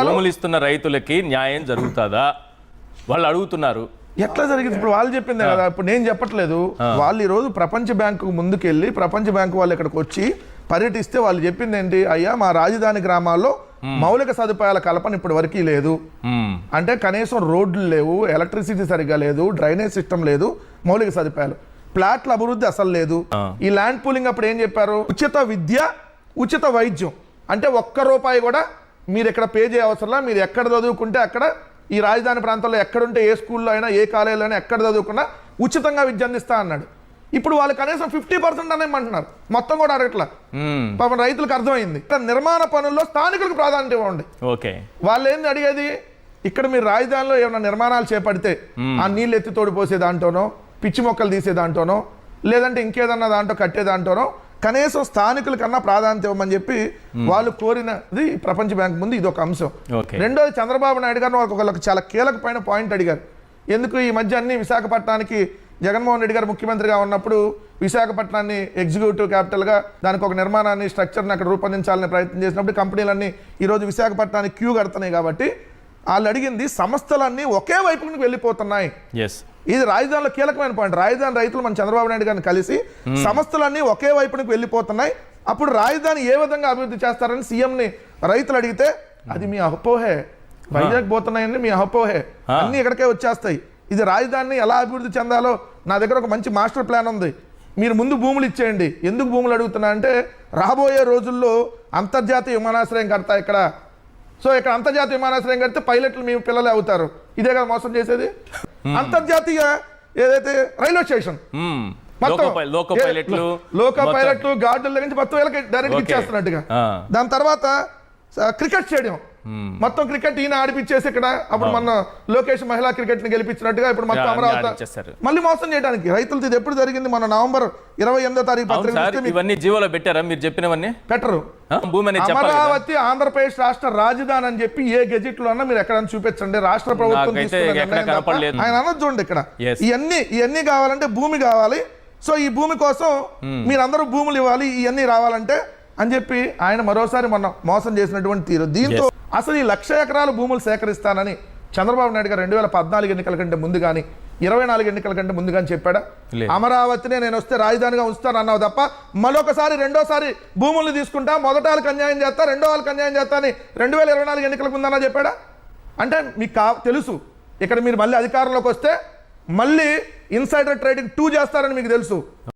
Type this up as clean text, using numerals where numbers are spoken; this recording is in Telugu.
భూములు ఇస్తున్న రైతులకి న్యాయం జరుగుతుందా వాళ్ళు అడుగుతున్నారు. ఎట్లా జరిగింది? ఇప్పుడు వాళ్ళు చెప్పిందే కదా, ఇప్పుడు నేను చెప్పట్లేదు. వాళ్ళు ఈరోజు ప్రపంచ బ్యాంకు ముందుకెళ్ళి ప్రపంచ బ్యాంకు వాళ్ళు ఇక్కడికి వచ్చి పర్యటిస్తే వాళ్ళు చెప్పింది ఏంటి? అయ్యా మా రాజధాని గ్రామాల్లో మౌలిక సదుపాయాల కల్పన ఇప్పటి వరకు లేదు. అంటే కనీసం రోడ్లు లేవు, ఎలక్ట్రిసిటీ సరిగ్గా లేదు, డ్రైనేజ్ సిస్టమ్ లేదు, మౌలిక సదుపాయాలు, ప్లాట్ల అభివృద్ధి అసలు లేదు. ఈ ల్యాండ్ పూలింగ్ అప్పుడు ఏం చెప్పారు? ఉచిత విద్య, ఉచిత వైద్యం. అంటే ₹1 కూడా మీరు ఇక్కడ పే చేయ అవసరంలా, మీరు ఎక్కడ చదువుకుంటే అక్కడ ఈ రాజధాని ప్రాంతంలో ఎక్కడుంటే ఏ స్కూల్లో అయినా ఏ కాలేజీలో అయినా ఎక్కడ చదువుకున్నా ఉచితంగా విద్య అందిస్తా అన్నాడు. ఇప్పుడు వాళ్ళు కనీసం 50% అనేమంటున్నారు, మొత్తం కూడా అడగట్లా. పాపం రైతులకు అర్థమైంది. నిర్మాణ పనుల్లో స్థానికులకు ప్రాధాన్యత ఇవ్వండి. వాళ్ళు ఏంది అడిగేది? ఇక్కడ మీరు రాజధానిలో ఏమైనా నిర్మాణాలు చేపడితే ఆ నీళ్ళు ఎత్తి తోడిపోసే దాంట్లోనో, పిచ్చి మొక్కలు తీసే దాంట్లోనో, లేదంటే ఇంకేదన్నా దాంట్లో కట్టే దాంట్లోనో కనీసం స్థానికుల కన్నా ప్రాధాన్యత ఇవ్వమని చెప్పి వాళ్ళు కోరినది ప్రపంచ బ్యాంక్ ముందు ఇది ఒక అంశం. రెండోది, చంద్రబాబు నాయుడు గారు వాళ్ళకి చాలా కీలకమైన పాయింట్ అడిగారు. ఎందుకు ఈ మధ్య అన్ని విశాఖపట్నానికి జగన్మోహన్ రెడ్డి గారు ముఖ్యమంత్రిగా ఉన్నప్పుడు విశాఖపట్నాన్ని ఎగ్జిక్యూటివ్ క్యాపిటల్గా దానికి ఒక నిర్మాణాన్ని, స్ట్రక్చర్ని అక్కడ రూపొందించాలని ప్రయత్నం చేసినప్పుడు కంపెనీలన్నీ ఈరోజు విశాఖపట్నానికి క్యూ కడుతున్నాయి. కాబట్టి వాళ్ళు అడిగింది సంస్థలన్నీ ఒకే వైపుకి వెళ్ళిపోతున్నాయి. ఇది రాజధానిలో కీలకమైన పాయింట్. రాజధాని రైతులు మన చంద్రబాబు నాయుడు గారిని కలిసి సంస్థలన్నీ ఒకే వైపునికి వెళ్ళిపోతున్నాయి, అప్పుడు రాజధాని ఏ విధంగా అభివృద్ధి చేస్తారని సీఎంని రైతులు అడిగితే అది మీ అహపోహే, వైజాగ్ పోతున్నాయని మీ అహపోహే, అన్ని ఇక్కడికే వచ్చేస్తాయి. ఇది రాజధానిని ఎలా అభివృద్ధి చెందాలో నా దగ్గర ఒక మంచి మాస్టర్ ప్లాన్ ఉంది, మీరు ముందు భూములు ఇచ్చేయండి. ఎందుకు భూములు అడుగుతున్నా అంటే రాబోయే రోజుల్లో అంతర్జాతీయ విమానాశ్రయం కడతా ఇక్కడ. సో ఇక్కడ అంతర్జాతీయ విమానాశ్రయం కడితే పైలట్లు మీ పిల్లలే అవుతారు. ఇదే కదా మోసం చేసేది. అంతర్జాతీయ ఏదైతే రైల్వే స్టేషన్ లోకో పైలట్లు గార్డుల నుంచి మొత్తం వీళ్ళకి డైరెక్ట్ ఇచ్చేస్తున్నట్టుగా. దాని తర్వాత క్రికెట్ స్టేడియం మొత్తం క్రికెట్ ఈయన ఆడిపించేసి ఇక్కడ అప్పుడు మన లోకేష్ మహిళా క్రికెట్ ని గెలిపించినట్టుగా ఇప్పుడు మొత్తం అమరావతి మళ్ళీ మోసం చేయడానికి రైతులతో. ఇది ఎప్పుడు జరిగింది? మన నవంబర్ 28వ తారీఖు పత్రిక జీవోలో పెట్టారా? మీరు చెప్పినవన్నీ పెట్టరు. అమరావతి ఆంధ్రప్రదేశ్ రాష్ట్ర రాజధాని అని చెప్పి ఏ గెజిట్ లో అన్నా మీరు ఎక్కడైనా చూపించండి. రాష్ట్ర ప్రభుత్వం ఆయన అన్నది చూడండి. ఇక్కడ ఇవన్నీ కావాలంటే భూమి కావాలి. సో ఈ భూమి కోసం మీరందరూ భూములు ఇవ్వాలి, ఇవన్నీ రావాలంటే అని చెప్పి ఆయన మరోసారి మొన్న మోసం చేసినటువంటి తీరు. దీంతో అసలు ఈ 1,00,000 ఎకరాల భూములు సేకరిస్తానని చంద్రబాబు నాయుడు గారు 2014 ఎన్నికల కంటే ముందు కానీ 24 ఎన్నికల కంటే ముందు కానీ చెప్పాడా? అమరావతినే నేను వస్తే రాజధానిగా ఉంచుతాను అన్నావు తప్ప మరొకసారి రెండోసారి భూములు తీసుకుంటా, మొదట వాళ్ళకి అన్యాయం చేస్తా, రెండో వాళ్ళకి అన్యాయం చేస్తా అని 2024 ఎన్నికలకు ముందన్నా చెప్పాడా? అంటే మీకు తెలుసు ఇక్కడ మీరు మళ్ళీ అధికారంలోకి వస్తే మళ్ళీ ఇన్సైడర్ ట్రేడింగ్ 2 చేస్తారని మీకు తెలుసు.